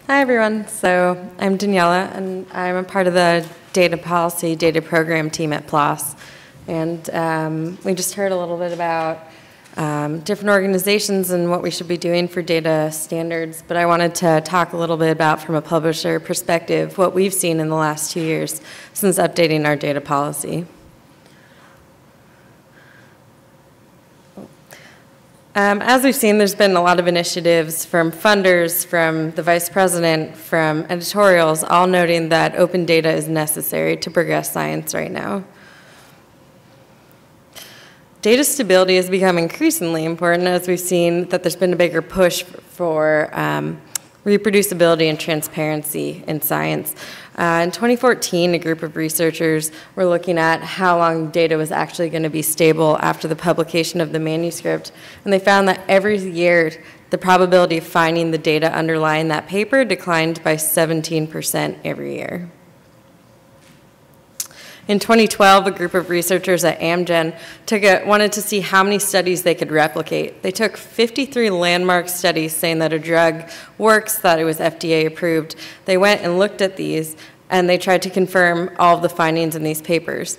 Hi, everyone. So I'm Daniella, and I'm a part of the data policy, data program team at PLOS. And we just heard a little bit about different organizations and what we should be doing for data standards. But I wanted to talk a little bit about, from a publisher perspective, what we've seen in the last 2 years since updating our data policy. As we've seen, there's been a lot of initiatives from funders, from the vice president, from editorials, all noting that open data is necessary to progress science right now. Data stability has become increasingly important as we've seen that there's been a bigger push for reproducibility and transparency in science. In 2014, a group of researchers were looking at how long data was actually going to be stable after the publication of the manuscript, and they found that every year the probability of finding the data underlying that paper declined by 17% every year. In 2012, a group of researchers at Amgen wanted to see how many studies they could replicate. They took 53 landmark studies saying that a drug works, that it was FDA approved. They went and looked at these, and they tried to confirm all of the findings in these papers.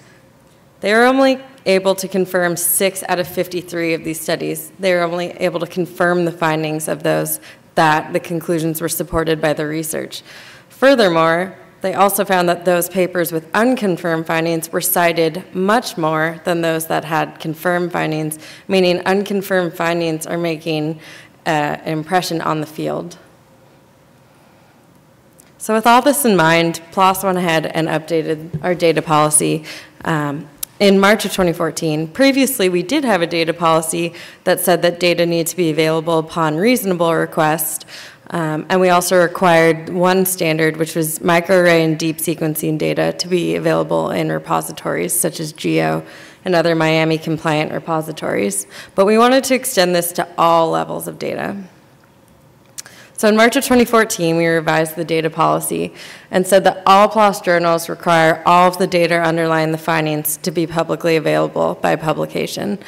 They were only able to confirm 6 out of 53 of these studies. They were only able to confirm the findings of those that the conclusions were supported by the research. Furthermore, they also found that those papers with unconfirmed findings were cited much more than those that had confirmed findings, meaning unconfirmed findings are making an impression on the field. So with all this in mind, PLOS went ahead and updated our data policy in March of 2014. Previously, we did have a data policy that said that data needs to be available upon reasonable request. And we also required one standard, which was microarray and deep sequencing data, to be available in repositories such as GEO and other Miami-compliant repositories. But we wanted to extend this to all levels of data. So in March of 2014, we revised the data policy and said that all PLOS journals require all of the data underlying the findings to be publicly available by publication.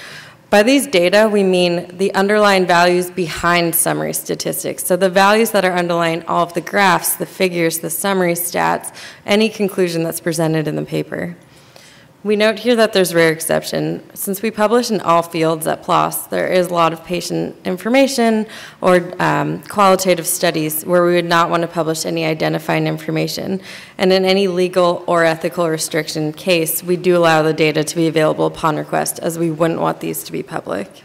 By these data, we mean the underlying values behind summary statistics. So the values that are underlying all of the graphs, the figures, the summary stats, any conclusion that's presented in the paper. We note here that there's rare exception. Since we publish in all fields at PLOS, there is a lot of patient information or qualitative studies where we would not want to publish any identifying information. And in any legal or ethical restriction case, we do allow the data to be available upon request, as we wouldn't want these to be public.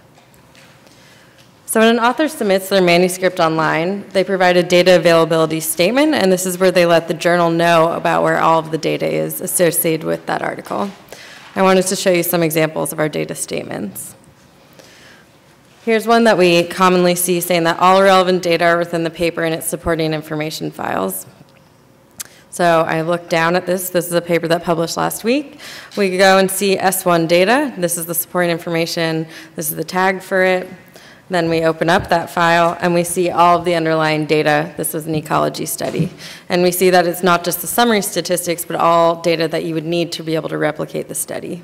So when an author submits their manuscript online, they provide a data availability statement, and this is where they let the journal know about where all of the data is associated with that article. I wanted to show you some examples of our data statements. Here's one that we commonly see saying that all relevant data are within the paper and its supporting information files. So I looked down at this. This is a paper that published last week. We could go and see S1 data. This is the supporting information. This is the tag for it. Then we open up that file and we see all of the underlying data. This was an ecology study. And we see that it's not just the summary statistics, but all data that you would need to be able to replicate the study.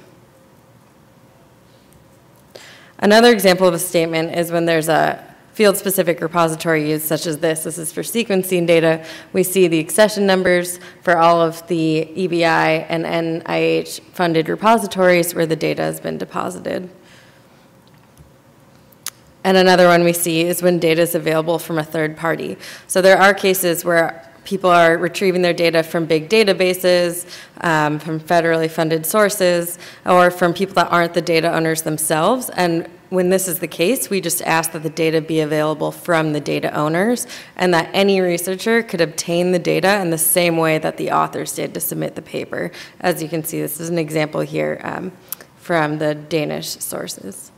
Another example of a statement is when there's a field-specific repository used, such as this. This is for sequencing data. We see the accession numbers for all of the EBI and NIH-funded repositories where the data has been deposited. And another one we see is when data is available from a third party. So there are cases where people are retrieving their data from big databases, from federally funded sources, or from people that aren't the data owners themselves. And when this is the case, we just ask that the data be available from the data owners and that any researcher could obtain the data in the same way that the authors did to submit the paper. As you can see, this is an example here from the Danish sources.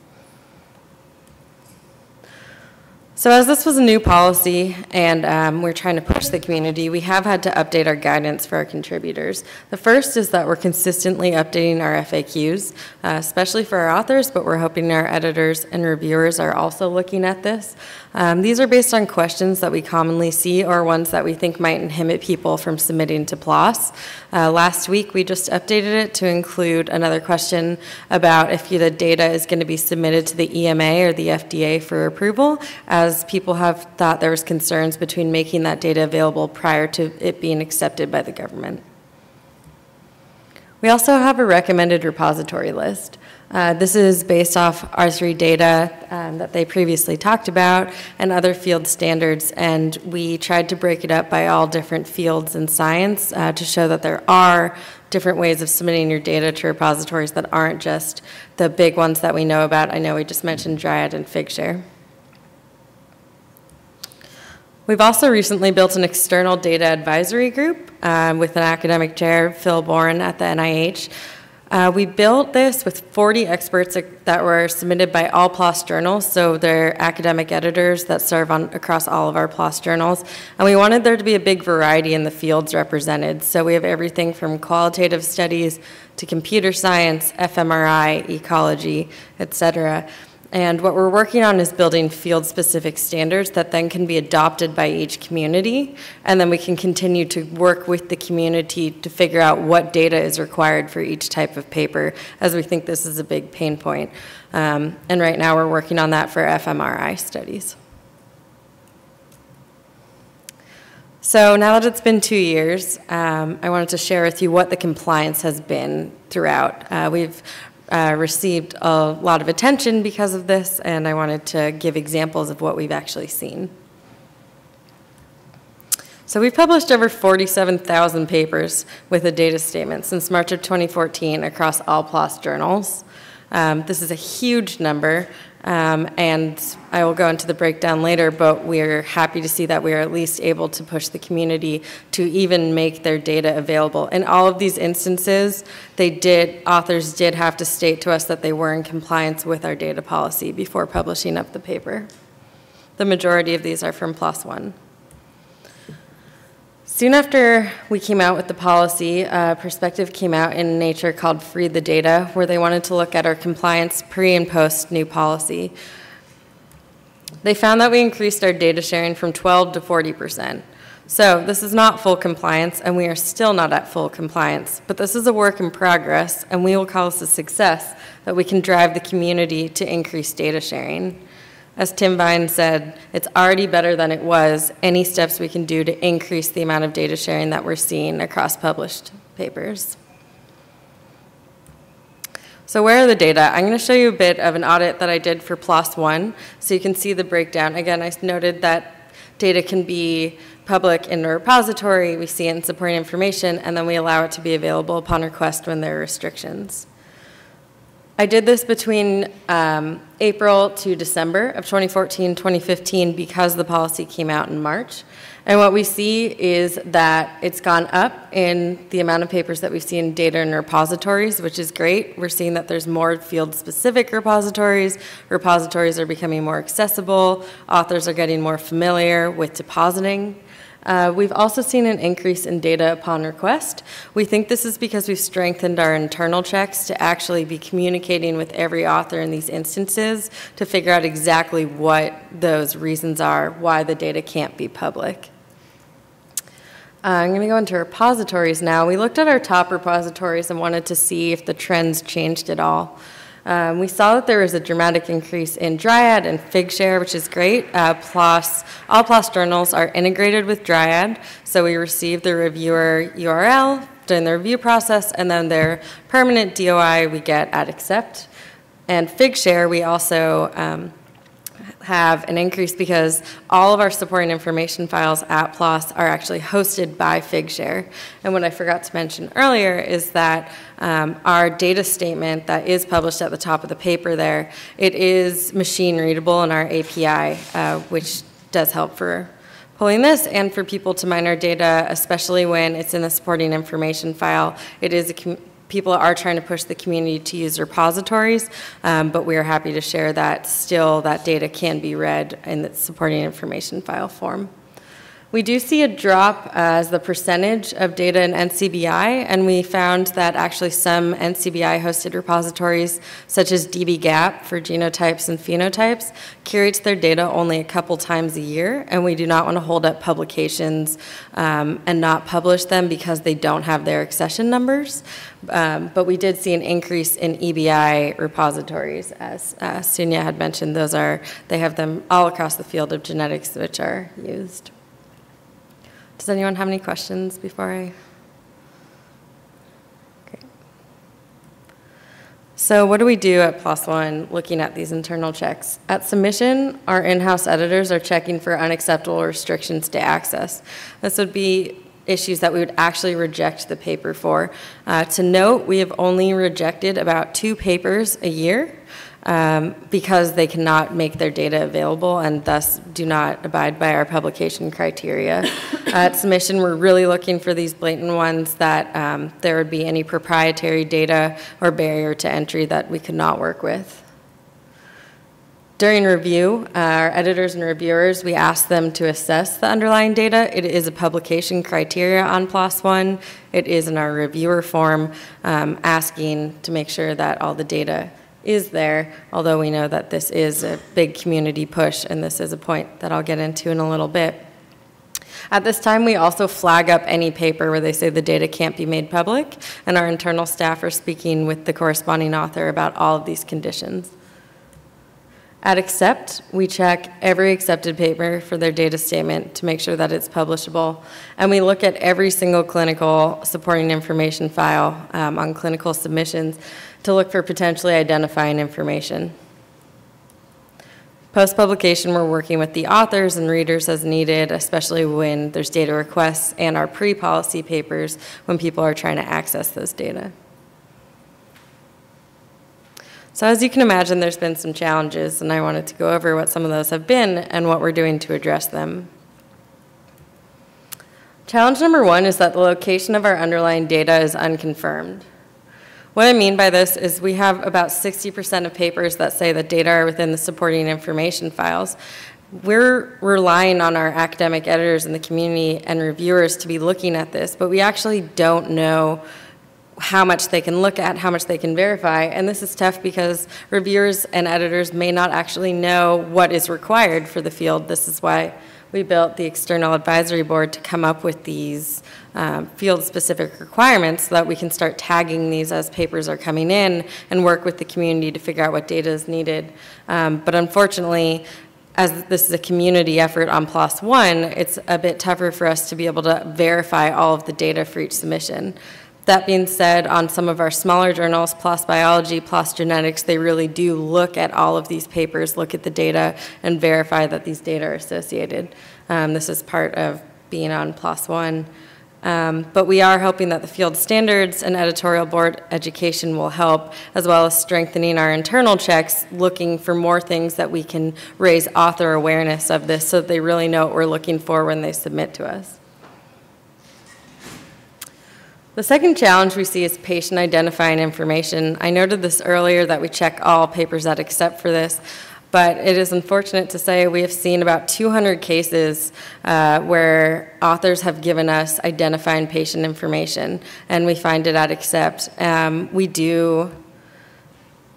So as this was a new policy and we're trying to push the community, we have had to update our guidance for our contributors. The first is that we're consistently updating our FAQs, especially for our authors, but we're hoping our editors and reviewers are also looking at this. These are based on questions that we commonly see or ones that we think might inhibit people from submitting to PLOS. Last week, we just updated it to include another question about if the data is going to be submitted to the EMA or the FDA for approval, as because people have thought there was concerns between making that data available prior to it being accepted by the government. We also have a recommended repository list. This is based off R3 data that they previously talked about and other field standards, and we tried to break it up by all different fields in science to show that there are different ways of submitting your data to repositories that aren't just the big ones that we know about. I know we just mentioned Dryad and Figshare. We've also recently built an external data advisory group with an academic chair, Phil Boren at the NIH. We built this with 40 experts that were submitted by all PLOS journals, so they're academic editors that serve across all of our PLOS journals. And we wanted there to be a big variety in the fields represented. So we have everything from qualitative studies to computer science, fMRI, ecology, et cetera. And what we're working on is building field-specific standards that then can be adopted by each community, and then we can continue to work with the community to figure out what data is required for each type of paper, as we think this is a big pain point. And right now we're working on that for fMRI studies. So now that it's been 2 years, I wanted to share with you what the compliance has been throughout. We've received a lot of attention because of this, and I wanted to give examples of what we've actually seen. So we've published over 47,000 papers with a data statement since March of 2014 across all PLOS journals. This is a huge number, and I will go into the breakdown later, but we're happy to see that we are at least able to push the community to even make their data available. In all of these instances, authors did have to state to us that they were in compliance with our data policy before publishing up the paper. The majority of these are from PLOS One. Soon after we came out with the policy, a perspective came out in Nature called Free the Data, where they wanted to look at our compliance pre and post new policy. They found that we increased our data sharing from 12 to 40%. So this is not full compliance, and we are still not at full compliance, but this is a work in progress, and we will call this a success that we can drive the community to increase data sharing. As Tim Vine said, it's already better than it was. Any steps we can do to increase the amount of data sharing that we're seeing across published papers. So where are the data? I'm going to show you a bit of an audit that I did for PLOS One, so you can see the breakdown. Again, I noted that data can be public in a repository, we see it in supporting information, and then we allow it to be available upon request when there are restrictions. I did this between April to December of 2014, 2015 because the policy came out in March. And what we see is that it's gone up in the amount of papers that we've seen data in repositories, which is great. We're seeing that there's more field-specific repositories. Repositories are becoming more accessible. Authors are getting more familiar with depositing. We've also seen an increase in data upon request. We think this is because we've strengthened our internal checks to actually be communicating with every author in these instances to figure out exactly what those reasons are, why the data can't be public. I'm going to go into repositories now. We looked at our top repositories and wanted to see if the trends changed at all. We saw that there was a dramatic increase in Dryad and Figshare, which is great. All PLOS journals are integrated with Dryad, so we receive the reviewer URL during the review process, and then their permanent DOI we get at accept. And Figshare, we also have an increase because all of our supporting information files at PLOS are actually hosted by Figshare. And what I forgot to mention earlier is that our data statement that is published at the top of the paper there, it is machine readable in our API, which does help for pulling this and for people to mine our data, especially when it's in a supporting information file. It is people are trying to push the community to use repositories, but we are happy to share that still that data can be read in the supporting information file form. We do see a drop as the percentage of data in NCBI, and we found that actually some NCBI-hosted repositories, such as dbGaP for genotypes and phenotypes, curates their data only a couple times a year, and we do not want to hold up publications and not publish them because they don't have their accession numbers. But we did see an increase in EBI repositories, as Sunya had mentioned. They have them all across the field of genetics which are used. Does anyone have any questions before I? Great. So what do we do at PLOS One looking at these internal checks? At submission, our in-house editors are checking for unacceptable restrictions to access. This would be issues that we would actually reject the paper for. To note, we have only rejected about 2 papers a year because they cannot make their data available and thus do not abide by our publication criteria. At submission, we're really looking for these blatant ones that there would be any proprietary data or barrier to entry that we could not work with. During review, our editors and reviewers, we ask them to assess the underlying data. It is a publication criteria on PLOS One. It is in our reviewer form, asking to make sure that all the data is there, although we know that this is a big community push, and this is a point that I'll get into in a little bit. At this time, we also flag up any paper where they say the data can't be made public, and our internal staff are speaking with the corresponding author about all of these conditions. At accept, we check every accepted paper for their data statement to make sure that it's publishable, and we look at every single clinical supporting information file on clinical submissions to look for potentially identifying information. Post-publication, we're working with the authors and readers as needed, especially when there's data requests and our pre-policy papers when people are trying to access those data. So as you can imagine, there's been some challenges, and I wanted to go over what some of those have been and what we're doing to address them. Challenge number 1 is that the location of our underlying data is unconfirmed. What I mean by this is we have about 60% of papers that say that data are within the supporting information files. We're relying on our academic editors in the community and reviewers to be looking at this, but we actually don't know how much they can look at, how much they can verify, and this is tough because reviewers and editors may not actually know what is required for the field. This is why we built the external advisory board to come up with these field-specific requirements so that we can start tagging these as papers are coming in and work with the community to figure out what data is needed. But unfortunately, as this is a community effort on PLOS One, it's a bit tougher for us to be able to verify all of the data for each submission. That being said, on some of our smaller journals, PLOS Biology, PLOS Genetics, they really do look at all of these papers, look at the data, and verify that these data are associated. This is part of being on PLOS One. But we are hoping that the field standards and editorial board education will help, as well as strengthening our internal checks, looking for more things that we can raise author awareness of this so that they really know what we're looking for when they submit to us. The second challenge we see is patient identifying information. I noted this earlier that we check all papers that accept for this, but it is unfortunate to say we have seen about 200 cases where authors have given us identifying patient information, and we find it at accept. We do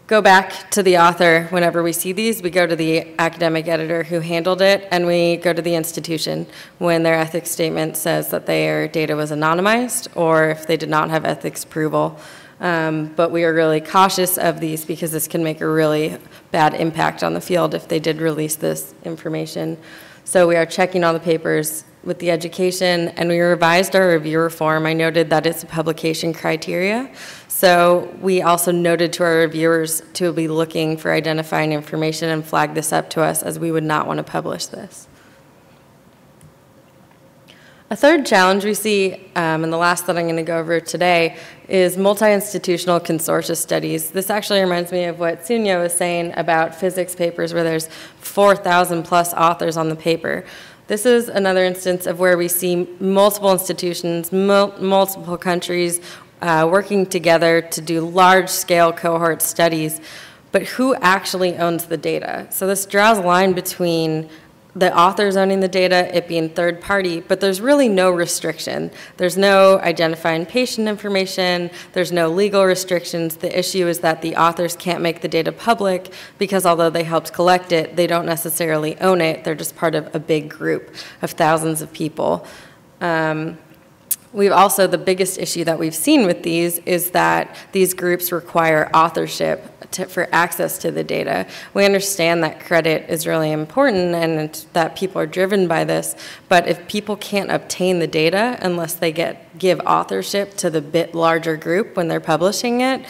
go back to the author whenever we see these. We go to the academic editor who handled it, and we go to the institution when their ethics statement says that their data was anonymized or if they did not have ethics approval. But we are really cautious of these because this can make a really bad impact on the field if they did release this information. So we are checking all the papers with the education, and we revised our reviewer form. I noted that it's a publication criteria. So we also noted to our reviewers to be looking for identifying information and flag this up to us, as we would not want to publish this. A third challenge we see, and the last that I'm going to go over today, is multi-institutional consortia studies. This actually reminds me of what Sunya was saying about physics papers where there's 4,000 plus authors on the paper. This is another instance of where we see multiple institutions, multiple countries working together to do large-scale cohort studies, but who actually owns the data? So this draws a line between the authors owning the data, it being third party, but there's really no restriction. There's no identifying patient information, there's no legal restrictions. The issue is that the authors can't make the data public because although they helped collect it, they don't necessarily own it. They're just part of a big group of thousands of people. We've also, the biggest issue that we've seen with these is that these groups require authorship for access to the data. We understand that credit is really important and that people are driven by this, but if people can't obtain the data unless they give authorship to the bit larger group when they're publishing it,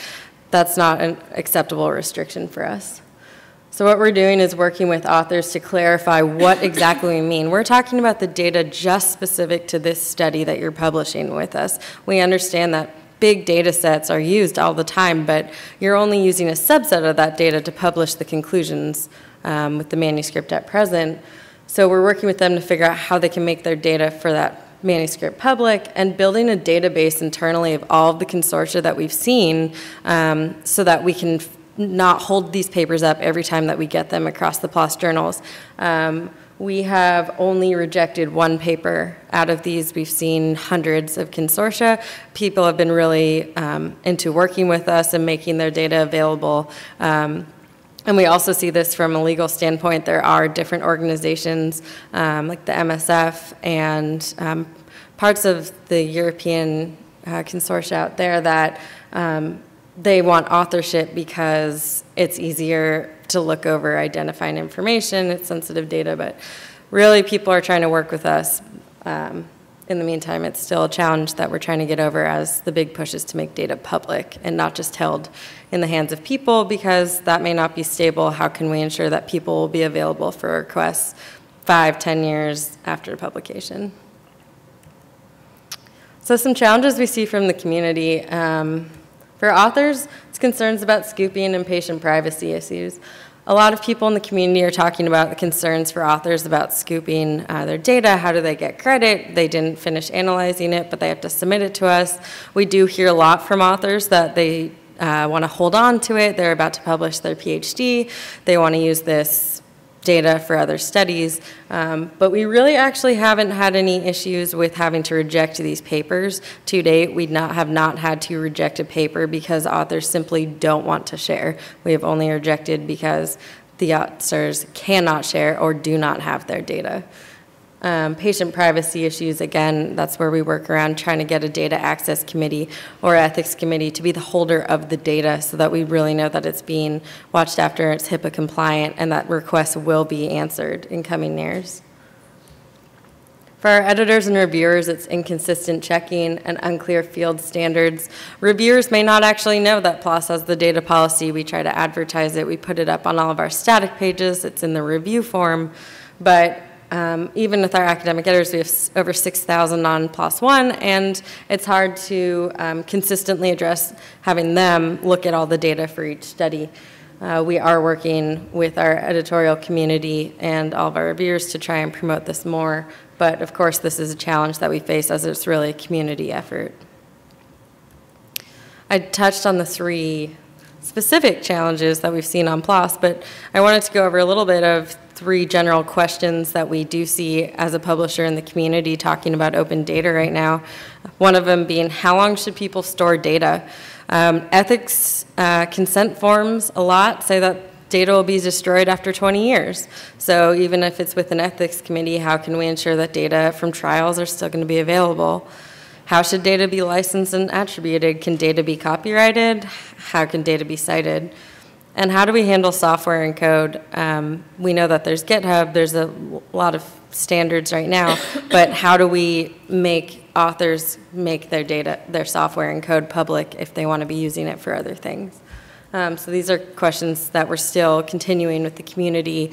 that's not an acceptable restriction for us. So what we're doing is working with authors to clarify what exactly we mean. We're talking about the data just specific to this study that you're publishing with us. We understand that big data sets are used all the time, but you're only using a subset of that data to publish the conclusions with the manuscript at present. So we're working with them to figure out how they can make their data for that manuscript public and building a database internally of all of the consortia that we've seen so that we can not hold these papers up every time that we get them across the PLOS journals. We have only rejected one paper out of these. We've seen hundreds of consortia. People have been really into working with us and making their data available. And we also see this from a legal standpoint. There are different organizations like the MSF and parts of the European consortia out there that they want authorship because it's easier to look over identifying information, it's sensitive data, but really people are trying to work with us. In the meantime, it's still a challenge that we're trying to get over as the big push is to make data public and not just held in the hands of people because that may not be stable. How can we ensure that people will be available for requests 5, 10 years after publication? So some challenges we see from the community. For authors, it's concerns about scooping and patient privacy issues. A lot of people in the community are talking about the concerns for authors about scooping their data. How do they get credit? They didn't finish analyzing it, but they have to submit it to us. We do hear a lot from authors that they want to hold on to it. They're about to publish their PhD. They want to use this data for other studies, but we really actually haven't had any issues with having to reject these papers. To date, we have not had to reject a paper because authors simply don't want to share. We have only rejected because the authors cannot share or do not have their data. Patient privacy issues, again, that's where we work around trying to get a data access committee or ethics committee to be the holder of the data so that we really know that it's being watched after, it's HIPAA compliant, and that requests will be answered in coming years. For our editors and reviewers, it's inconsistent checking and unclear field standards. Reviewers may not actually know that PLOS has the data policy. We try to advertise it. We put it up on all of our static pages. It's in the review form, but even with our academic editors, we have over 6,000 on PLOS One, and it's hard to consistently address having them look at all the data for each study. We are working with our editorial community and all of our reviewers to try and promote this more, but of course this is a challenge that we face as it's really a community effort. I touched on the 3 specific challenges that we've seen on PLOS, but I wanted to go over a little bit of 3 general questions that we do see as a publisher in the community talking about open data right now. One of them being, how long should people store data? Ethics consent forms a lot say that data will be destroyed after 20 years. So even if it's with an ethics committee, how can we ensure that data from trials are still going to be available? How should data be licensed and attributed? Can data be copyrighted? How can data be cited? And how do we handle software and code? We know that there's GitHub, there's a lot of standards right now, but how do we make authors make their data, their software and code public if they want to be using it for other things? So these are questions that we're still continuing with the community.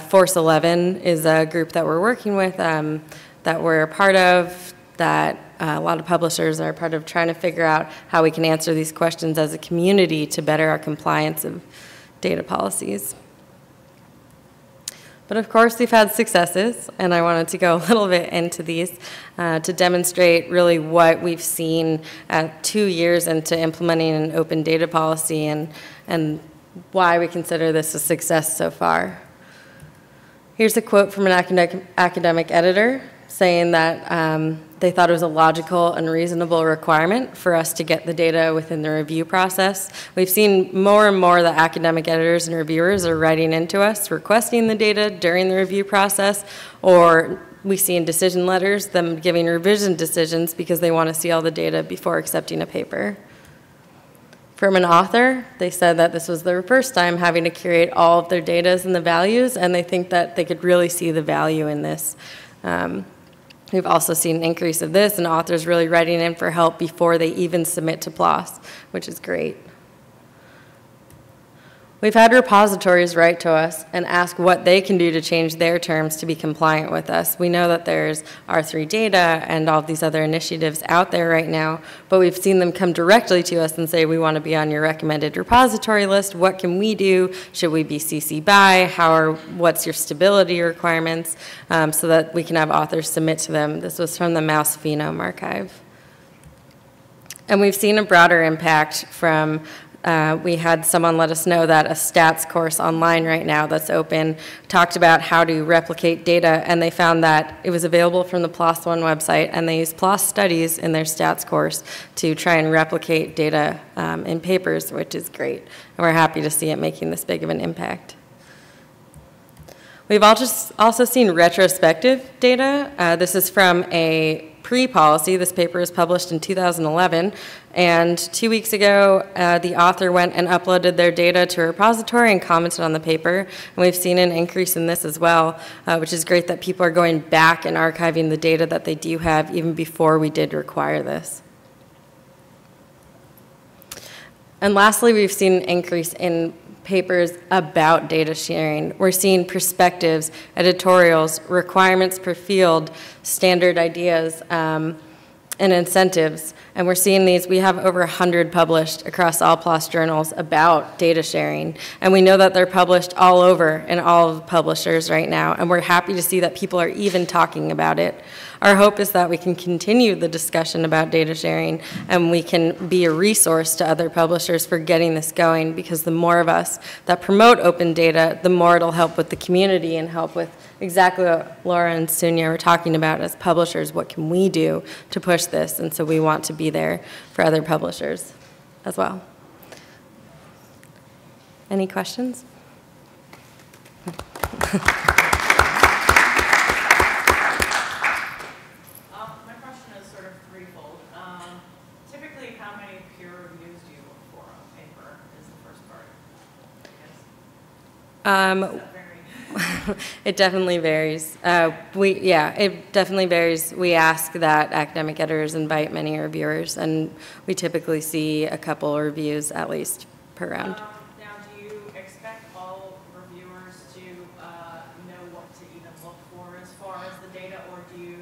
Force 11 is a group that we're working with, that we're a part of, that a lot of publishers are part of trying to figure out how we can answer these questions as a community to better our compliance of data policies. But of course, we've had successes, and I wanted to go a little bit into these to demonstrate really what we've seen 2 years into implementing an open data policy and why we consider this a success so far. Here's a quote from an academic editor saying that they thought it was a logical and reasonable requirement for us to get the data within the review process. We've seen more and more that academic editors and reviewers are writing into us, requesting the data during the review process, or we see in decision letters them giving revision decisions because they want to see all the data before accepting a paper. From an author, they said that this was their first time having to curate all of their data and the values, and they think that they could really see the value in this. We've also seen an increase of this, and authors really writing in for help before they even submit to PLOS, which is great. We've had repositories write to us and ask what they can do to change their terms to be compliant with us. We know that there's R3 data and all of these other initiatives out there right now, but we've seen them come directly to us and say, we want to be on your recommended repository list. What can we do? Should we be CC BY? What's your stability requirements? So that we can have authors submit to them. This was from the Mouse Phenome Archive. And we've seen a broader impact from we had someone let us know that a stats course online right now that's open talked about how to replicate data, and they found that it was available from the PLOS One website, and they used PLOS studies in their stats course to try and replicate data in papers, which is great. And we're happy to see it making this big of an impact. We've also seen retrospective data. This is from a pre-policy. This paper was published in 2011, and 2 weeks ago, the author went and uploaded their data to a repository and commented on the paper, and we've seen an increase in this as well, which is great that people are going back and archiving the data that they do have even before we did require this. And lastly, we've seen an increase in papers about data sharing. We're seeing perspectives, editorials, requirements per field, standard ideas, and incentives. And we're seeing these, we have over 100 published across all PLOS journals about data sharing. And we know that they're published all over in all of the publishers right now. And we're happy to see that people are even talking about it. Our hope is that we can continue the discussion about data sharing and we can be a resource to other publishers for getting this going, because the more of us that promote open data, the more it'll help with the community and help with exactly what Laura and Sunya were talking about as publishers. What can we do to push this? And so we want to be there for other publishers as well. Any questions? It definitely varies. It definitely varies. We ask that academic editors invite many reviewers, and we typically see a couple reviews at least per round. Now, do you expect all reviewers to know what to even look for as far as the data, or do you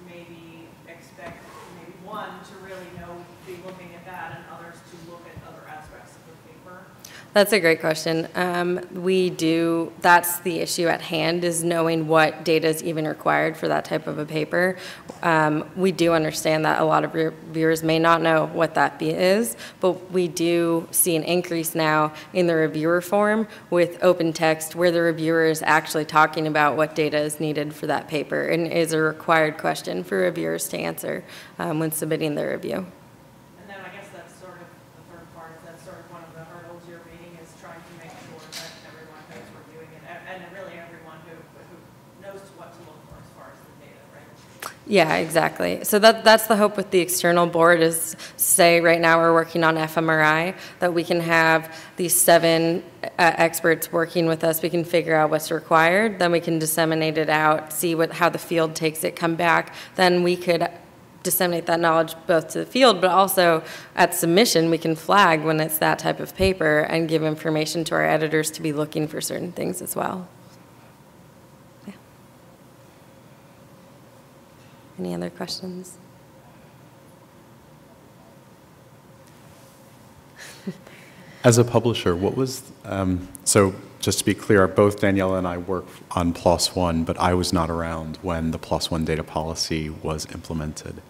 maybe expect maybe one to really be looking at that and others to look at other aspects of the paper? That's a great question. That's the issue at hand, is knowing what data is even required for that type of a paper. We do understand that a lot of reviewers may not know what that is, but we do see an increase now in the reviewer form with open text where the reviewer is actually talking about what data is needed for that paper and is a required question for reviewers to answer when submitting their review. Yeah, exactly. So that's the hope with the external board is, say, right now we're working on fMRI, that we can have these 7 experts working with us. We can figure out what's required, then we can disseminate it out, see how the field takes it, come back. Then we could disseminate that knowledge both to the field, but also at submission, we can flag when it's that type of paper and give information to our editors to be looking for certain things as well. Any other questions? As a publisher, what was, so just to be clear, both Daniella and I work on PLOS One, but I was not around when the PLOS One data policy was implemented.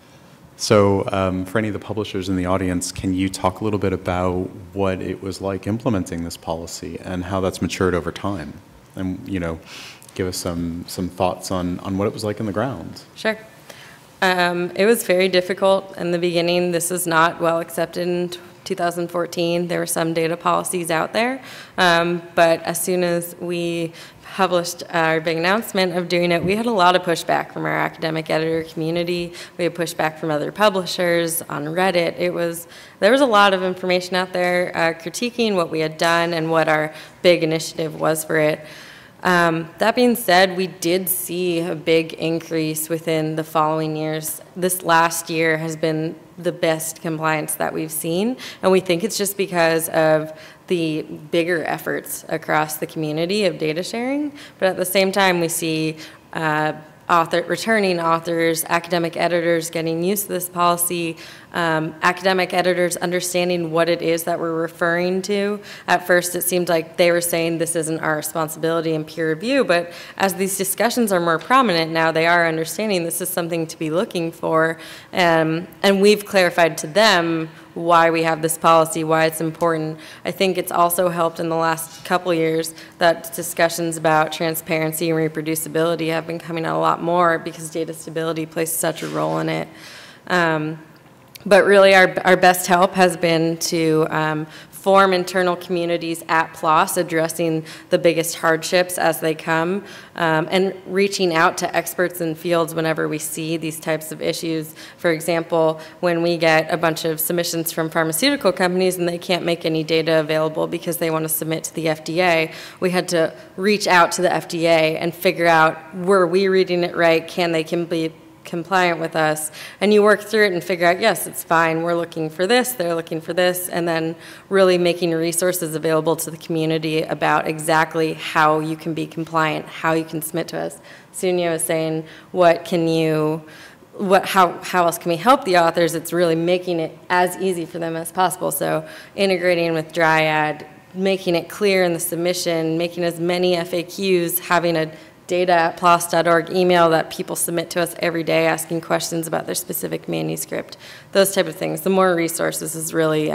So for any of the publishers in the audience, can you talk a little bit about what it was like implementing this policy and how that's matured over time? And, give us some thoughts on what it was like on the ground. Sure. It was very difficult in the beginning. This was not well accepted in 2014. There were some data policies out there, but as soon as we published our big announcement of doing it, we had a lot of pushback from our academic editor community. We had pushback from other publishers on Reddit. There was a lot of information out there critiquing what we had done and what our big initiative was for it. That being said, we did see a big increase within the following years. This last year has been the best compliance that we've seen, and we think it's just because of the bigger efforts across the community of data sharing. But at the same time, we see returning authors, academic editors getting used to this policy, academic editors understanding what it is that we're referring to. At first, it seemed like they were saying this isn't our responsibility in peer review, but as these discussions are more prominent now, they are understanding this is something to be looking for, and we've clarified to them why we have this policy, why it's important. I think it's also helped in the last couple years that discussions about transparency and reproducibility have been coming out a lot more because data stability plays such a role in it. But really our best help has been to form internal communities at PLOS addressing the biggest hardships as they come, and reaching out to experts in fields whenever we see these types of issues. For example, when we get a bunch of submissions from pharmaceutical companies and they can't make any data available because they want to submit to the FDA, we had to reach out to the FDA and figure out, were we reading it right? Can they be compliant with us? And you work through it and figure out, yes, it's fine, we're looking for this, they're looking for this, and then really making resources available to the community about exactly how you can be compliant, how you can submit to us. Sunya was saying, how else can we help the authors? It's really making it as easy for them as possible. So integrating with Dryad, making it clear in the submission, making as many FAQs, having a data@plos.org email that people submit to us every day asking questions about their specific manuscript, those type of things. The more resources is really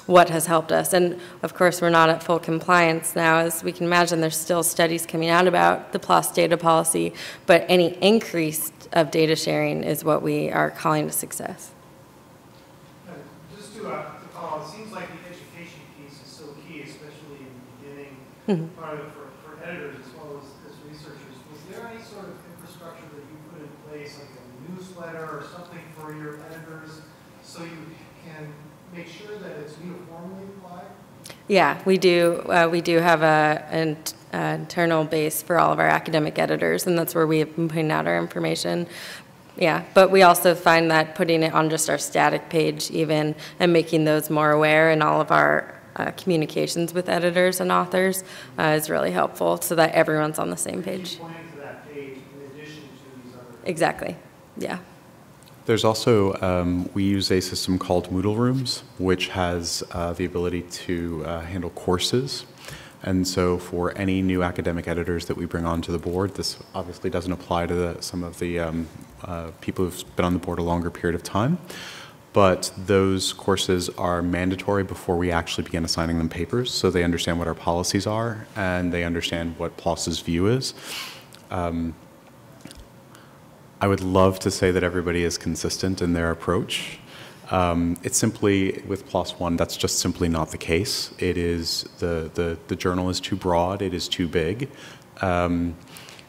what has helped us. And of course, we're not at full compliance now. As we can imagine, there's still studies coming out about the PLOS data policy, but any increase of data sharing is what we are calling a success. Just to follow, it seems like the education piece is so key, especially in the beginning, part of it for editors as well as researchers. Was there any sort of infrastructure that you put in place, like a newsletter or something for your editors, so you can make sure that it's uniformly applied? Yeah, we do. We do have an internal base for all of our academic editors, and that's where we have been putting out our information. Yeah, but we also find that putting it on just our static page even and making those more aware in all of our communications with editors and authors is really helpful so that everyone's on the same page. Pointing to that page in addition to these other. Exactly, yeah. There's also, we use a system called Moodle Rooms, which has the ability to handle courses. And so for any new academic editors that we bring onto the board, this obviously doesn't apply to some of the people who've been on the board a longer period of time, but those courses are mandatory before we actually begin assigning them papers, so they understand what our policies are and they understand what PLOS's view is. I would love to say that everybody is consistent in their approach. It's simply, with PLOS One, that's just simply not the case. It is, the journal is too broad, it is too big.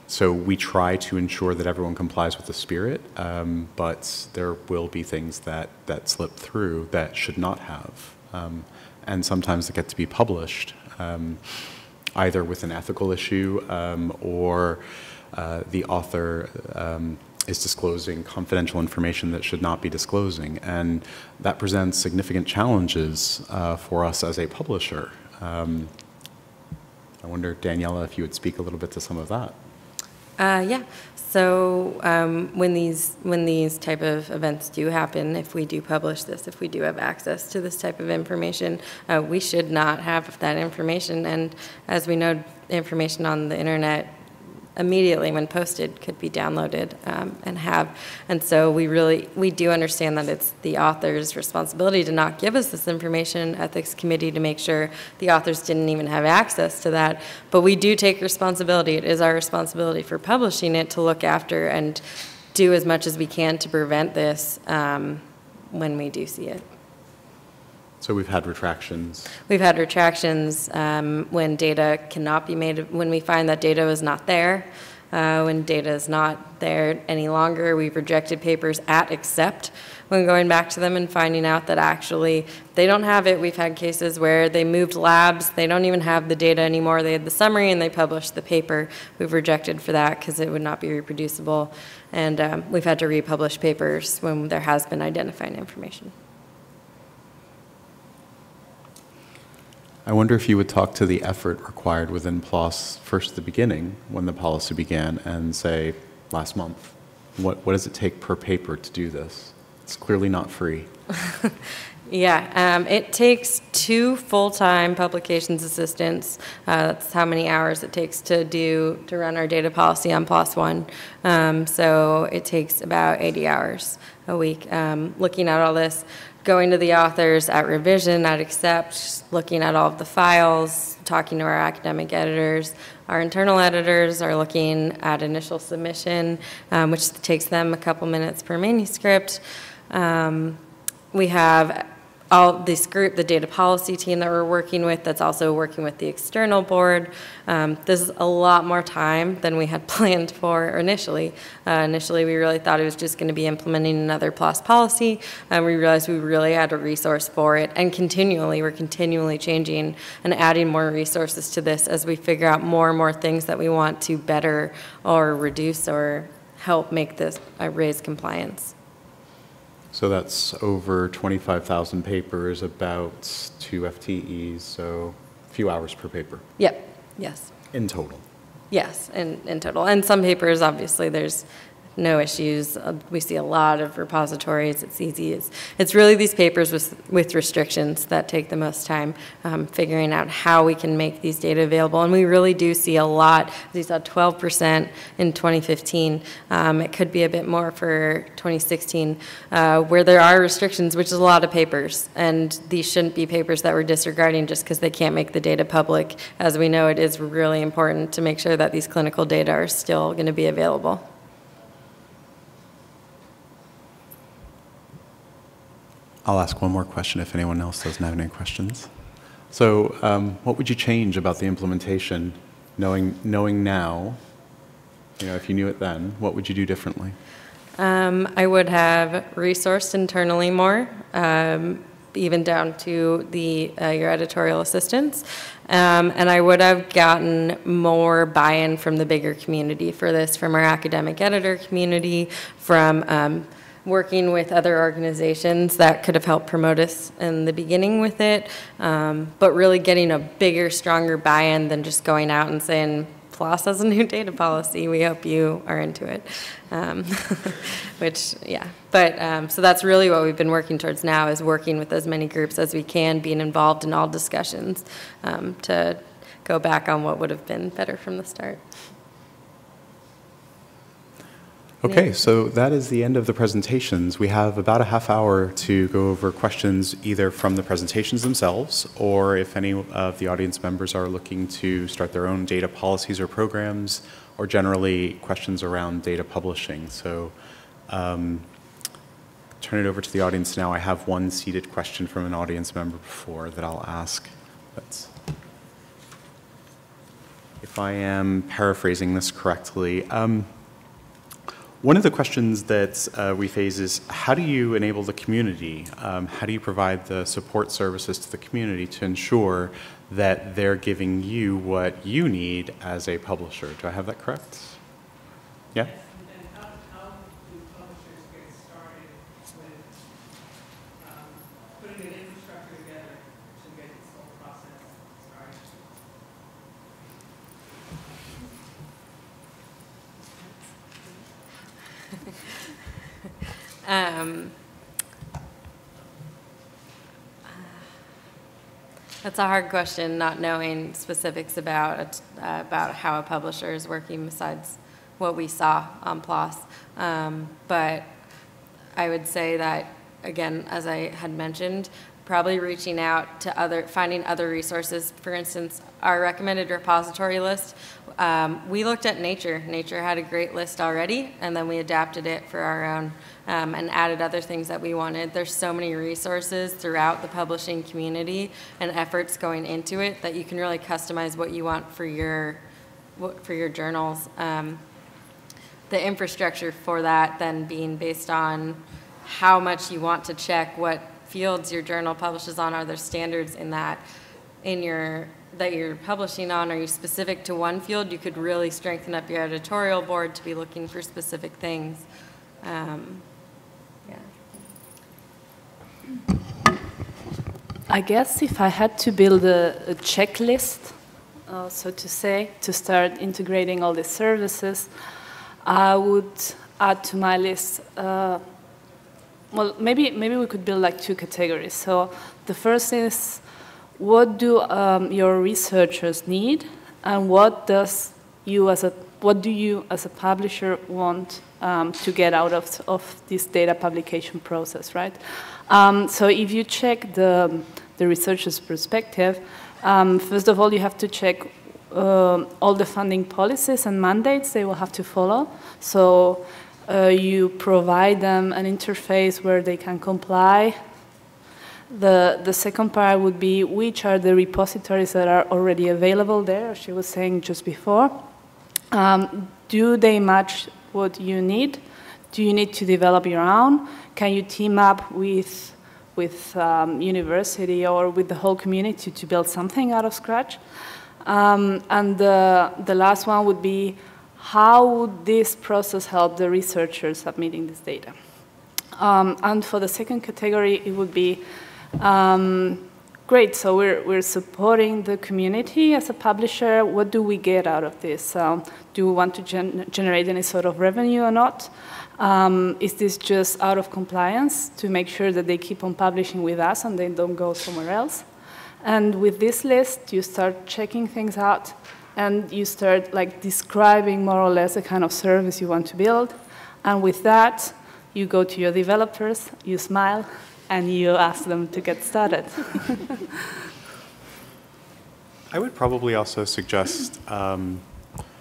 So we try to ensure that everyone complies with the spirit, but there will be things that slip through that should not have. And sometimes they get to be published, either with an ethical issue or the author is disclosing confidential information that should not be disclosing, and that presents significant challenges for us as a publisher. I wonder, Daniella, if you would speak a little bit to some of that. Yeah. So when these type of events do happen, if we do publish this, if we do have access to this type of information, we should not have that information. And as we know, information on the internet immediately when posted could be downloaded and have. And so we do understand that it's the author's responsibility to not give us this information, ethics committee to make sure the authors didn't even have access to that. But we do take responsibility. It is our responsibility for publishing it to look after and do as much as we can to prevent this when we do see it. So we've had retractions. We've had retractions when data cannot be made, when we find that data is not there, when data is not there any longer. We've rejected papers at accept when going back to them and finding out that actually they don't have it. We've had cases where they moved labs, they don't even have the data anymore. They had the summary and they published the paper. We've rejected for that because it would not be reproducible. And we've had to republish papers when there has been identifying information. I wonder if you would talk to the effort required within PLOS first at the beginning, when the policy began, and say, last month. What does it take per paper to do this? It's clearly not free. Yeah, it takes 2 full-time publications assistants. That's how many hours it takes to run our data policy on PLOS One. So it takes about 80 hours a week. Looking at all this, going to the authors at revision, at accept, looking at all of the files, talking to our academic editors. Our internal editors are looking at initial submission, which takes them a couple minutes per manuscript. We have all this group, the data policy team that we're working with, that's also working with the external board. This is a lot more time than we had planned for initially. Initially, we really thought it was just going to be implementing another PLOS policy, and we realized we really had a resource for it, and we're continually changing and adding more resources to this as we figure out more and more things that we want to better or reduce or help make this raise compliance. So that's over 25,000 papers, about 2 FTEs, so a few hours per paper. Yep, yes. In total. Yes, in total. And some papers, obviously, there's no issues. We see a lot of repositories. It's easy. It's really these papers with restrictions that take the most time, figuring out how we can make these data available. And we really do see a lot. As you saw, 12% in 2015. It could be a bit more for 2016, where there are restrictions, which is a lot of papers. And these shouldn't be papers that we're disregarding just because they can't make the data public. As we know, it is really important to make sure that these clinical data are still going to be available. I'll ask one more question if anyone else doesn't have any questions. So what would you change about the implementation, knowing now, if you knew it then, what would you do differently? I would have resourced internally more, even down to your editorial assistants. And I would have gotten more buy-in from the bigger community for this, from our academic editor community, from working with other organizations that could have helped promote us in the beginning with it, but really getting a bigger, stronger buy-in than just going out and saying, PLOS has a new data policy, we hope you are into it. Which, yeah. But, so that's really what we've been working towards now, is working with as many groups as we can, being involved in all discussions to go back on what would have been better from the start. Okay, so that is the end of the presentations. We have about a half hour to go over questions either from the presentations themselves, or if any of the audience members are looking to start their own data policies or programs, or generally questions around data publishing. So turn it over to the audience now. I have one seated question from an audience member before that I'll ask. If I am paraphrasing this correctly, one of the questions that we face is, how do you enable the community? How do you provide the support services to the community to ensure that they're giving you what you need as a publisher? Do I have that correct? Yeah? And how do publishers get started with putting an infrastructure together to get this whole process started? That's a hard question, not knowing specifics about how a publisher is working besides what we saw on PLOS. But I would say that, again, as I had mentioned, probably reaching out to finding other resources. For instance, our recommended repository list, we looked at Nature. Nature had a great list already, and then we adapted it for our own and added other things that we wanted. There's so many resources throughout the publishing community and efforts going into it that you can really customize what you want for your journals. The infrastructure for that then being based on how much you want to check, what fields your journal publishes on. Are there standards in that that you're publishing on? Are you specific to one field? You could really strengthen up your editorial board to be looking for specific things. Yeah. I guess if I had to build a checklist, so to say, to start integrating all these services, I would add to my list, well, maybe we could build like 2 categories. So the first is, what do your researchers need, and what do you as a publisher want to get out of this data publication process, right? So if you check the researcher's perspective, first of all, you have to check all the funding policies and mandates they will have to follow. So you provide them an interface where they can comply. The second part would be, which are the repositories that are already available there, as she was saying just before. Do they match what you need? Do you need to develop your own? Can you team up with university or with the whole community to build something out of scratch? And the last one would be, how would this process help the researchers submitting this data? And for the second category, it would be, great, so we're supporting the community as a publisher. What do we get out of this? Do we want to generate any sort of revenue or not? Is this just out of compliance to make sure that they keep on publishing with us and they don't go somewhere else? And with this list, you start checking things out, and you start like describing more or less the kind of service you want to build. And with that, you go to your developers, you smile, and you ask them to get started. I would probably also suggest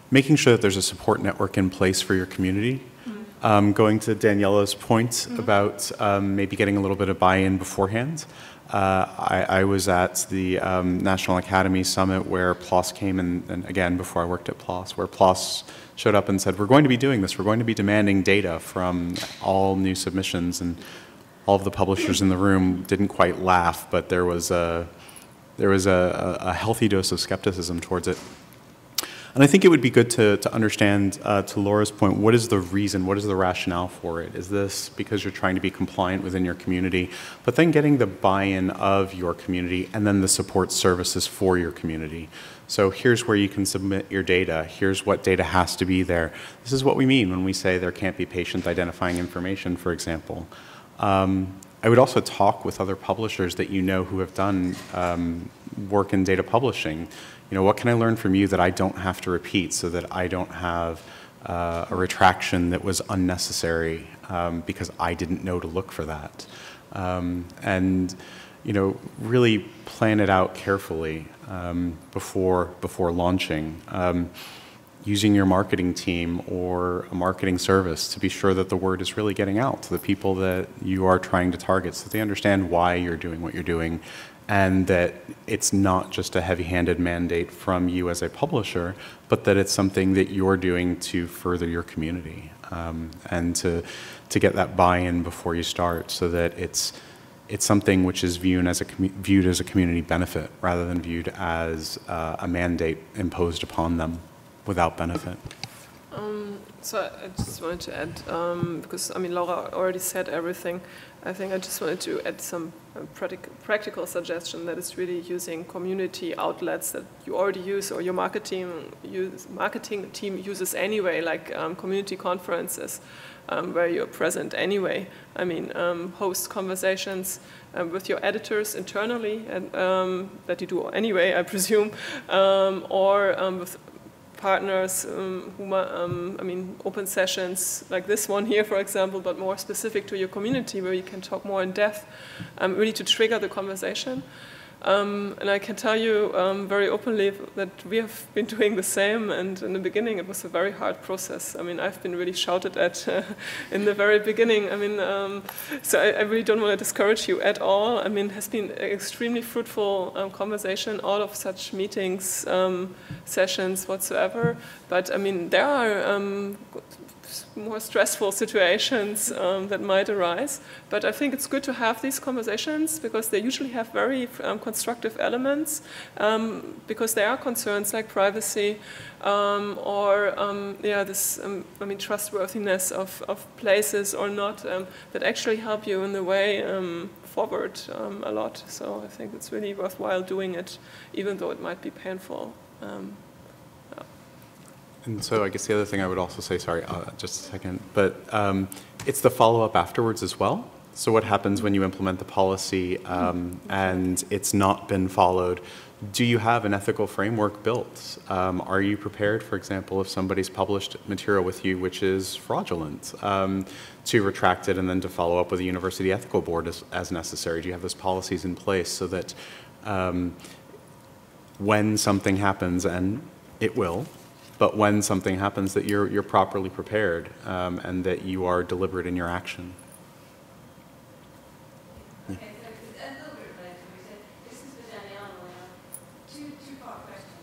making sure that there's a support network in place for your community. Going to Daniella's point about maybe getting a little bit of buy-in beforehand. I was at the National Academy Summit where PLOS came, and again, before I worked at PLOS, where PLOS showed up and said, we're going to be doing this. We're going to be demanding data from all new submissions, and all of the publishers in the room didn't quite laugh, but there was a healthy dose of skepticism towards it. And I think it would be good to understand, to Laura's point, what is the reason, what is the rationale for it? Is this because you're trying to be compliant within your community, but then getting the buy-in of your community and then the support services for your community? So here's where you can submit your data. Here's what data has to be there. This is what we mean when we say there can't be patient identifying information, for example. I would also talk with other publishers that you know who have done work in data publishing. You know, what can I learn from you that I don't have to repeat so that I don't have a retraction that was unnecessary because I didn't know to look for that? And, you know, really plan it out carefully before launching. Using your marketing team or a marketing service to be sure that the word is really getting out to the people that you are trying to target so they understand why you're doing what you're doing, and that it's not just a heavy-handed mandate from you as a publisher, but that it's something that you're doing to further your community, and to get that buy-in before you start so that it's something which is viewed as a community benefit rather than viewed as a mandate imposed upon them without benefit. So I just wanted to add, because I mean Laura already said everything. I think I just wanted to add some practical suggestion that is really using community outlets that you already use or your marketing team uses anyway, like community conferences where you're present anyway. I mean, host conversations with your editors internally, and that you do anyway, I presume, or with partners I mean, open sessions like this one here, for example, but more specific to your community where you can talk more in depth, really to trigger the conversation. And I can tell you very openly that we have been doing the same, and in the beginning it was a very hard process. I mean, I've been really shouted at in the very beginning. I mean, so I really don't want to discourage you at all. I mean, it has been an extremely fruitful conversation, all of such meetings, sessions whatsoever. But I mean, there are more stressful situations that might arise. But I think it's good to have these conversations because they usually have very constructive elements because there are concerns like privacy or this I mean trustworthiness of places or not that actually help you in the way forward a lot. So I think it's really worthwhile doing it, even though it might be painful. And so I guess the other thing I would also say, sorry, just a second, but it's the follow-up afterwards as well. So what happens when you implement the policy and it's not been followed? Do you have an ethical framework built? Are you prepared, for example, if somebody's published material with you which is fraudulent, to retract it and then to follow up with the university ethical board as necessary? Do you have those policies in place so that when something happens, and it will, but when something happens that you're properly prepared and that you are deliberate in your action? Okay, so a little bit related to what you said. This is for Daniella. Two-part question.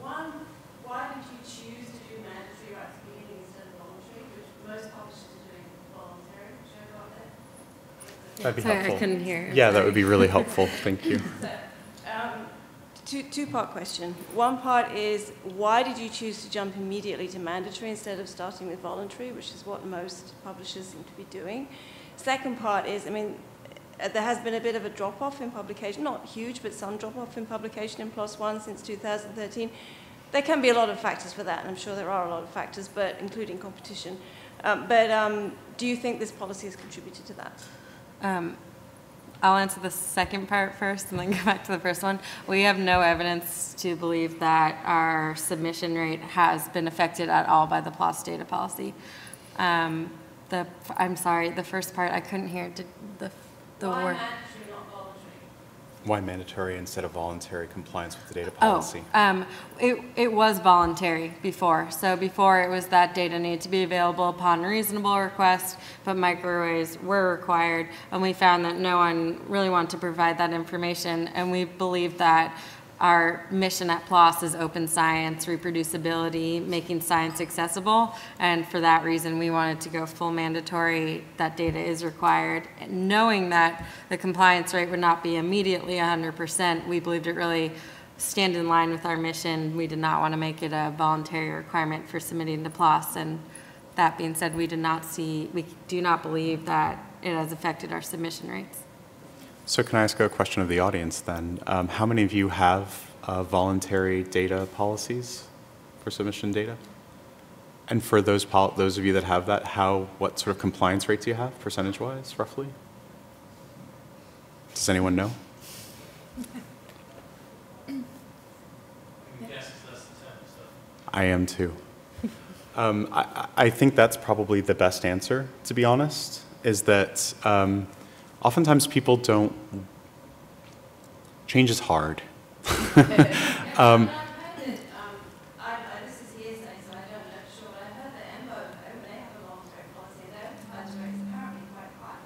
One, why did you choose to do mandatory right at the beginning instead of voluntary, which most publishers are doing voluntary? Should I go on that? That'd be Sorry, helpful. I couldn't hear. Yeah, that would be really helpful. Thank you. Two-part question. One part is, why did you choose to jump immediately to mandatory instead of starting with voluntary, which is what most publishers seem to be doing? Second part is, I mean, there has been a bit of a drop-off in publication, not huge, but some drop-off in publication in PLOS One since 2013. There can be a lot of factors for that, and I'm sure there are a lot of factors, but including competition. Do you think this policy has contributed to that? I'll answer the second part first and then go back to the first one. We have no evidence to believe that our submission rate has been affected at all by the PLOS data policy. I'm sorry, the first part I couldn't hear. Did the word? Mandatory, not voluntary? Why mandatory instead of voluntary compliance with the data policy? It was voluntary before. So before it was that data needed to be available upon reasonable request, but microarrays were required, and we found that no one really wanted to provide that information, and we believe that our mission at PLOS is open science, reproducibility, making science accessible, and for that reason we wanted to go full mandatory. That data is required. And knowing that the compliance rate would not be immediately 100%, we believed it really stand in line with our mission. We did not want to make it a voluntary requirement for submitting to PLOS, and that being said, we do not believe that it has affected our submission rates. So can I ask a question of the audience then? How many of you have voluntary data policies for submission data? And for those of you that have that, what sort of compliance rate do you have, percentage-wise, roughly? Does anyone know? I am too. I think that's probably the best answer, to be honest, is that oftentimes people don't, change is hard. This is hearsay, so I don't know for sure, but I heard that EMBO, they have a voluntary policy, their compliance rate is apparently quite high.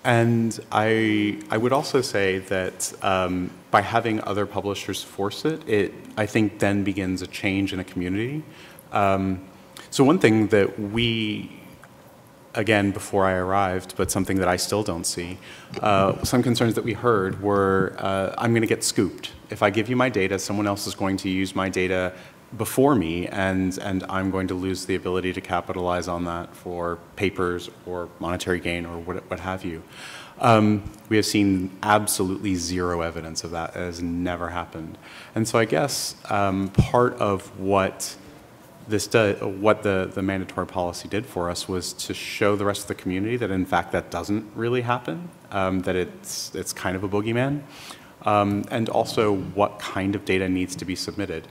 And I would also say that by having other publishers force it, I think then begins a change in a community. So one thing that we, again, before I arrived, but something that I still don't see, some concerns that we heard were, I'm going to get scooped. If I give you my data, someone else is going to use my data before me, and I'm going to lose the ability to capitalize on that for papers or monetary gain or what have you. We have seen absolutely zero evidence of that. It has never happened. And so I guess part of what the mandatory policy did for us was to show the rest of the community that in fact that doesn't really happen, that it's kind of a boogeyman, and also what kind of data needs to be submitted.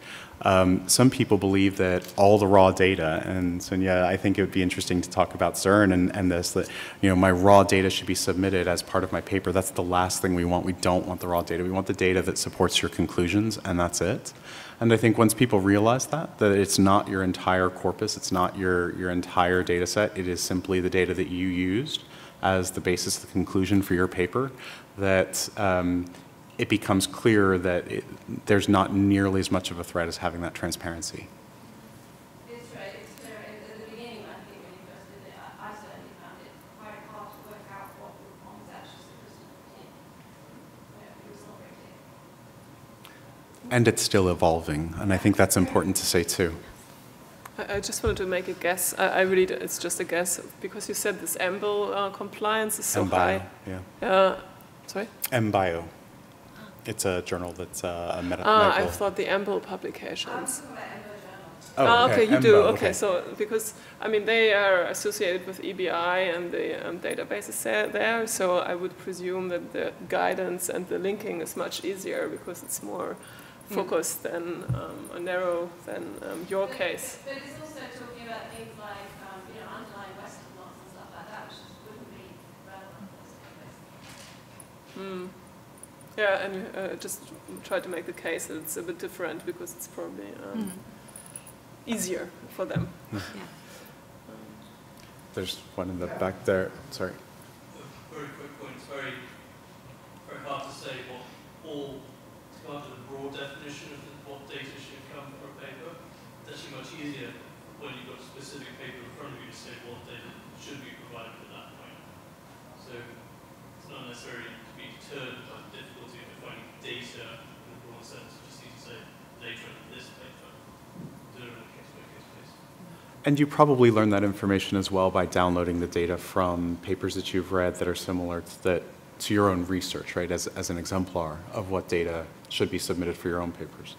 Some people believe that all the raw data, and so yeah, I think it would be interesting to talk about CERN and this, that my raw data should be submitted as part of my paper. That's the last thing we want. We don't want the raw data. We want the data that supports your conclusions, and that's it. And I think once people realize that it's not your entire corpus, it's not your entire data set, it is simply the data that you used as the basis of the conclusion for your paper, that it becomes clear that there's not nearly as much of a threat as having that transparency. It's right. It's fair. At the beginning, I think when you first did it, I certainly found it quite hard to work out what one was actually supposed to put in. It was not very clear. And it's still evolving, and I think that's important to say too. I just wanted to make a guess. I really, it's just a guess, because you said this AMBL compliance is so high. Yeah. Sorry? MBio. It's a journal that's a medical. I thought the AMBL publications. Oh, okay, you EMBO, do. Okay, so because I mean they are associated with EBI and the databases there, so I would presume that the guidance and the linking is much easier because it's more focused than narrow than your case. But it's also talking about things like underlying Western laws and stuff like that, which just wouldn't be relevant for this database. Yeah, and just try to make the case that it's a bit different because it's probably easier for them. Yeah. There's one in the back there. Sorry. A very quick point. It's very hard to say to come up with a broad definition of what data should come from a paper. It's actually much easier when you've got a specific paper in front of you to say what data should be provided at that point. So it's not necessarily to be deterred by the difficulty of defining data in a broad sense. You just need to say data in this paper. Do it on a case-by-case basis. And you probably learn that information as well by downloading the data from papers that you've read that are similar to your own research, right, as an exemplar of what data should be submitted for your own papers.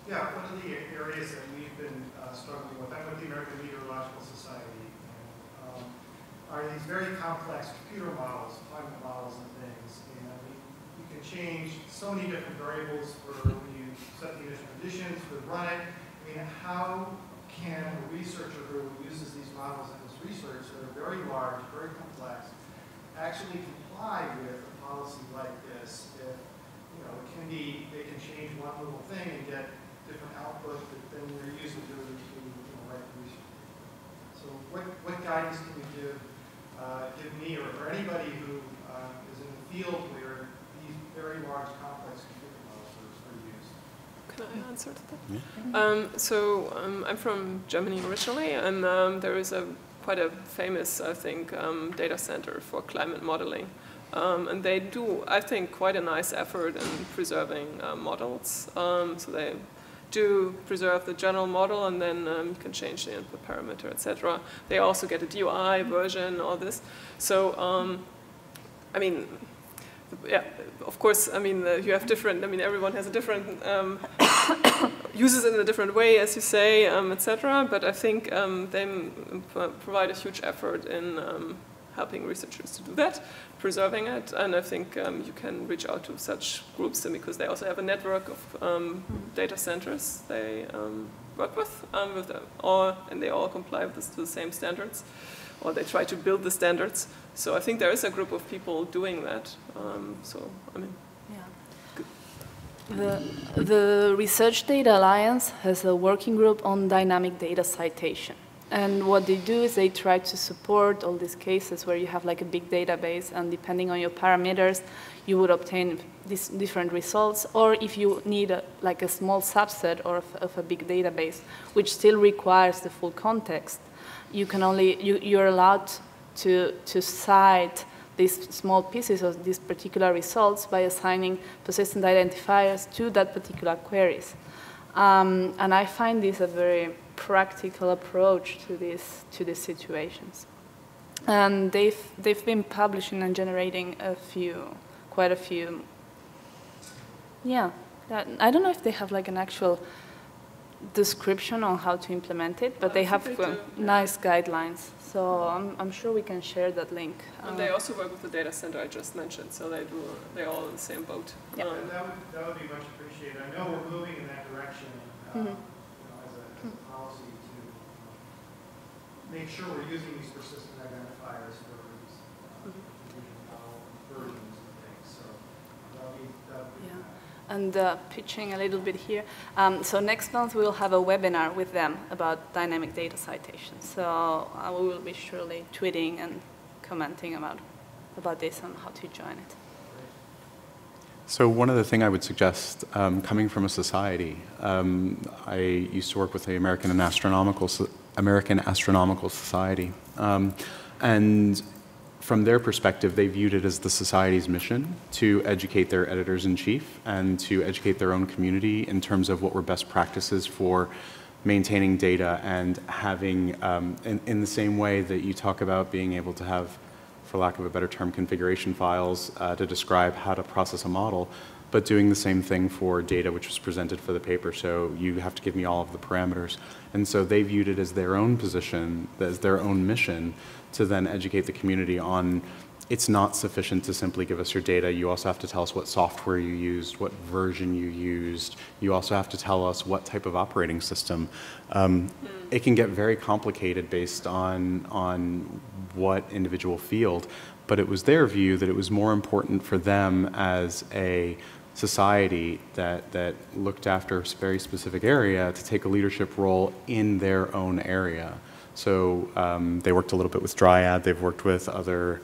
Yeah, one of the areas that we've been struggling with, I'm with the American Meteorological Society, are these very complex computer models, climate models and things. And you can change so many different variables for when you set the initial conditions, for run it. I mean, how can a researcher who uses these models in his research that are very large, very complex, actually comply with a policy like this if, they can change one little thing and get different output that then you're using to write the research. So what guidance can you give me or anybody who is in the field where these very large complex computer models are used? Can I answer to that? I'm from Germany originally, and there is quite a famous, I think, data center for climate modeling. And they do, I think, quite a nice effort in preserving models. So they do preserve the general model, and then you can change the input parameter, etc. They also get a DOI version, all this. So, I mean, yeah, of course, I mean, you have different, I mean, everyone has a different, uses it in a different way, as you say, etc. But I think they provide a huge effort in helping researchers to do that, preserving it, and I think you can reach out to such groups because they also have a network of data centers they work with and they all comply with the same standards, or they try to build the standards. So I think there is a group of people doing that. So I mean, yeah. The Research Data Alliance has a working group on dynamic data citation. And what they do is they try to support all these cases where you have like a big database, and depending on your parameters, you would obtain these different results. Or if you need like a small subset of a big database, which still requires the full context, you can you're allowed to cite these small pieces of these particular results by assigning persistent identifiers to that particular queries. And I find this a very practical approach to these situations. And they've been publishing and generating quite a few. Yeah, I don't know if they have like an actual description on how to implement it, but they have nice guidelines. So I'm sure we can share that link. And they also work with the data center I just mentioned, so they're all in the same boat. Yeah. That would be much appreciated. I know we're moving in that direction you know, as a policy to make sure we're using these persistent identifiers for these versions of things. So that'll be yeah. And pitching a little bit here. So next month we'll have a webinar with them about dynamic data citations. So we will be surely tweeting and commenting about this and how to join it. So one other thing I would suggest, coming from a society, I used to work with the American Astronomical Society, and from their perspective, they viewed it as the society's mission to educate their editors-in-chief and to educate their own community in terms of what were best practices for maintaining data and having, in the same way that you talk about being able to have, for lack of a better term, configuration files to describe how to process a model, but doing the same thing for data which was presented for the paper. So you have to give me all of the parameters. And so they viewed it as their own position, as their own mission, to then educate the community on it's not sufficient to simply give us your data. You also have to tell us what software you used, what version you used. You also have to tell us what type of operating system. It can get very complicated based on what individual field, but it was their view that it was more important for them as a society that looked after a very specific area to take a leadership role in their own area. So they worked a little bit with Dryad, they've worked with other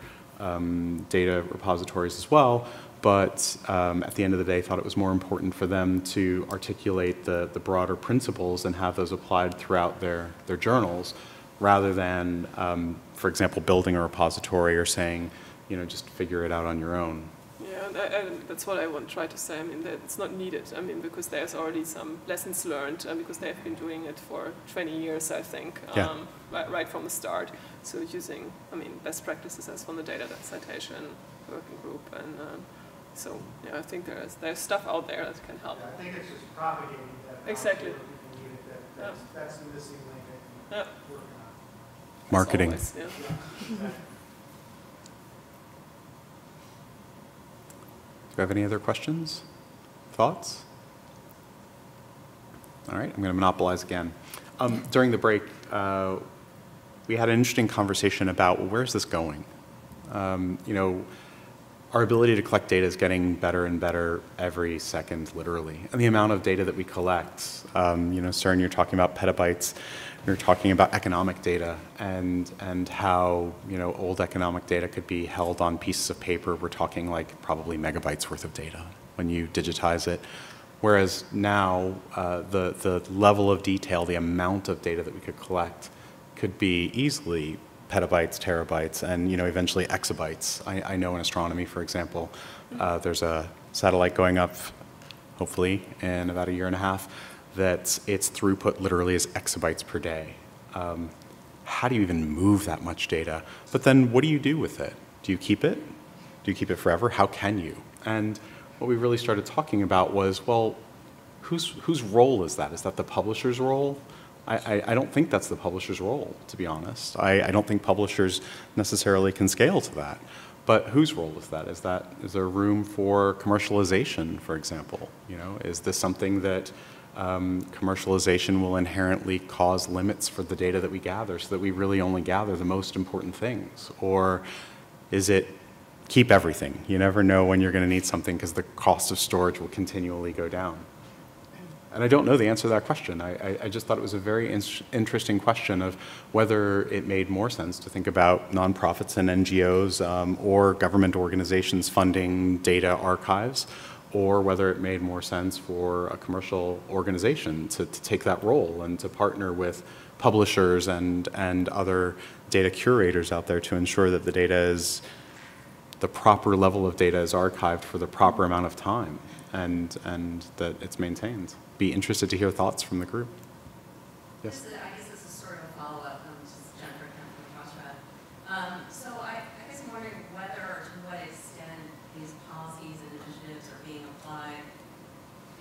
data repositories as well, but at the end of the day thought it was more important for them to articulate the broader principles and have those applied throughout their journals, rather than, for example, building a repository or saying, you know, just figure it out on your own. Yeah, and that's what I want to try to say. I mean, that it's not needed. I mean, because there's already some lessons learned, because they've been doing it for 20 years, I think, right from the start. So using, I mean, best practices as from the data citation working group, and so yeah, I think there's stuff out there that can help. Yeah, I think it's just propagating that. Exactly. That's the missing link. Yeah. Working on. Marketing. Always, yeah. Do you have any other questions? Thoughts? All right, I'm going to monopolize again. During the break, we had an interesting conversation about, well, where's this going? You know, our ability to collect data is getting better and better every second, literally. And the amount of data that we collect, you know, CERN, you're talking about petabytes. You're talking about economic data and how, you know, old economic data could be held on pieces of paper. We're talking like probably megabytes worth of data when you digitize it. Whereas now, the level of detail, the amount of data that we could collect could be easily petabytes, terabytes, and, you know, eventually exabytes. I know in astronomy, for example, there's a satellite going up, hopefully, in about 1.5 years, that its throughput literally is exabytes per day. How do you even move that much data? But then what do you do with it? Do you keep it? Do you keep it forever? How can you? And what we really started talking about was, well, whose role is that? Is that the publisher's role? I don't think that's the publisher's role, to be honest. I don't think publishers necessarily can scale to that. But whose role is that? Is there room for commercialization, for example? You know, is this something that commercialization will inherently cause limits for the data that we gather so that we really only gather the most important things? Or is it keep everything? You never know when you're going to need something because the cost of storage will continually go down. And I don't know the answer to that question. I just thought it was a very interesting question of whether it made more sense to think about nonprofits and NGOs or government organizations funding data archives, or whether it made more sense for a commercial organization to take that role and to partner with publishers and other data curators out there to ensure that the data is, the proper level of data is archived for the proper amount of time. and that it's maintained. Be interested to hear thoughts from the group. Yes? I guess this is sort of a follow-up. This is Jennifer from Joshua. So I guess I'm wondering whether or to what extent these policies and initiatives are being applied,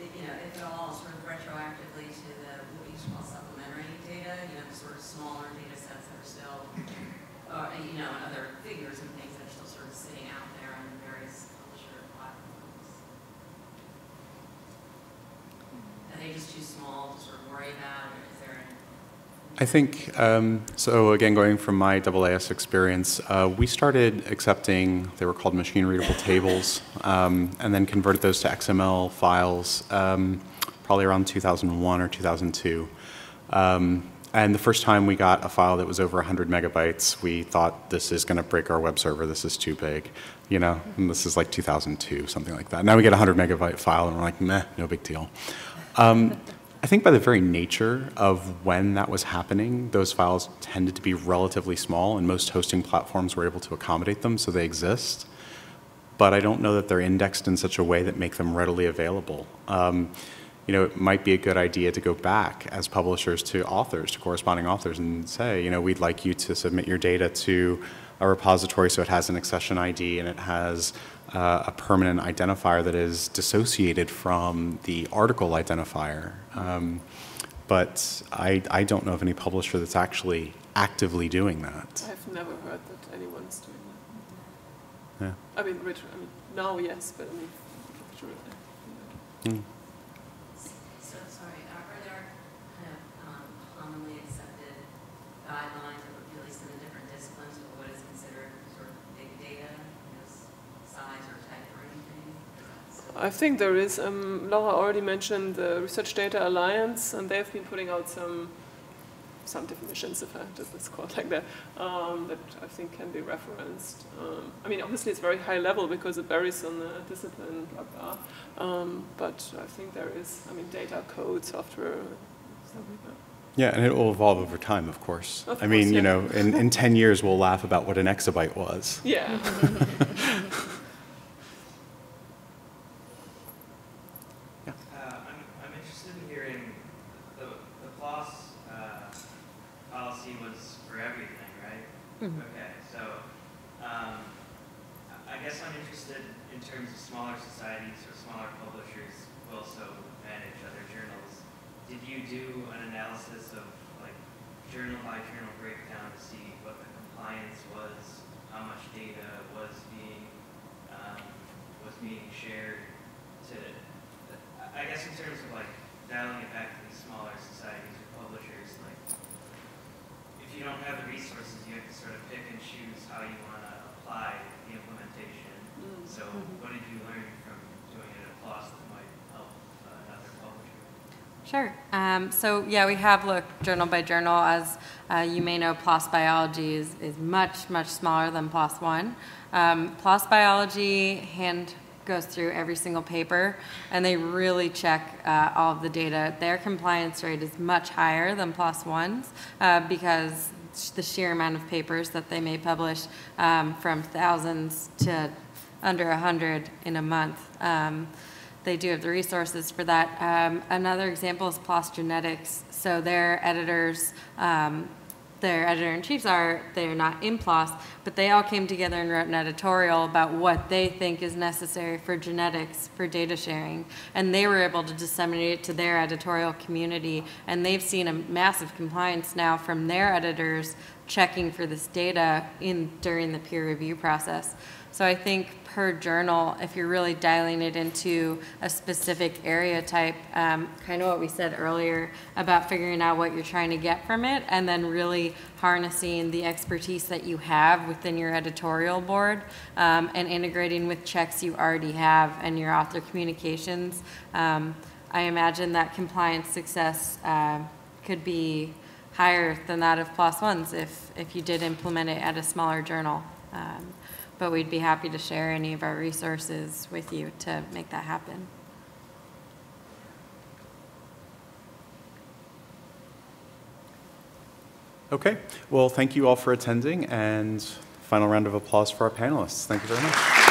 if at all, sort of retroactively to the what we call supplementary data, the sort of smaller data sets that are still, and other figures and things that are still sort of sitting out there on various publisher platforms. Are they just too small to sort of worry about, or is there any? I think, so again, going from my AAS experience, we started accepting, they were called machine-readable tables, and then converted those to XML files probably around 2001 or 2002. And the first time we got a file that was over 100 megabytes, we thought, this is going to break our web server, this is too big, and this is like 2002, something like that. Now we get a 100 megabyte file, and we're like, meh, no big deal. I think by the very nature of when that was happening, those files tended to be relatively small, and most hosting platforms were able to accommodate them, so they exist. But I don't know that they're indexed in such a way that make them readily available. It might be a good idea to go back as publishers to authors, to corresponding authors, and say, we'd like you to submit your data to a repository so it has an accession ID and it has a permanent identifier that is dissociated from the article identifier. But I don't know of any publisher that's actually actively doing that. I've never heard that anyone's doing that. Yeah. I mean, now yes, but sure. So sorry, are there kind of commonly accepted guidelines, or at least in the different disciplines, of what is considered sort of big data, size or type or anything? I think there is. Laura already mentioned the Research Data Alliance, and they've been putting out some definitions, if it's called like that, that I think can be referenced. I mean, obviously it's very high level because it varies on the discipline, blah, blah. But I think there is, data code, software, stuff like that. Yeah, and it will evolve over time, of course. Of I mean, course, yeah. in 10 years we'll laugh about what an exabyte was. Yeah. I'm interested in hearing the PLOS policy was for everything, right? Mm-hmm. Okay, so I guess I'm interested in terms of smaller societies or smaller publishers who also manage other journals. Did you do an analysis of journal by journal breakdown to see what the compliance was, how much data was being shared to, I guess in terms of dialing it back to these smaller societies or publishers, if you don't have the resources, you have to sort of pick and choose how you want to apply the implementation. So what did you learn from doing it at PLOS that might help another publisher? Sure. So yeah, we have looked journal by journal. As you may know, PLOS Biology is much, much smaller than PLOS One. PLOS Biology goes through every single paper, and they really check all of the data. Their compliance rate is much higher than PLOS One's because the sheer amount of papers that they may publish, from thousands to under 100 in a month. They do have the resources for that. Another example is PLOS Genetics. So their editors, their editor-in-chiefs they're not in PLOS, but they all came together and wrote an editorial about what they think is necessary for genetics, for data sharing. And they were able to disseminate it to their editorial community. And they've seen a massive compliance now from their editors checking for this data during the peer review process. So I think per journal, if you're really dialing it into a specific area type, kind of what we said earlier about figuring out what you're trying to get from it, and then really harnessing the expertise that you have within your editorial board, and integrating with checks you already have and your author communications. I imagine that compliance success could be higher than that of PLOS One's if you did implement it at a smaller journal. But we'd be happy to share any of our resources with you to make that happen. Okay, well, thank you all for attending, and final round of applause for our panelists. Thank you very much.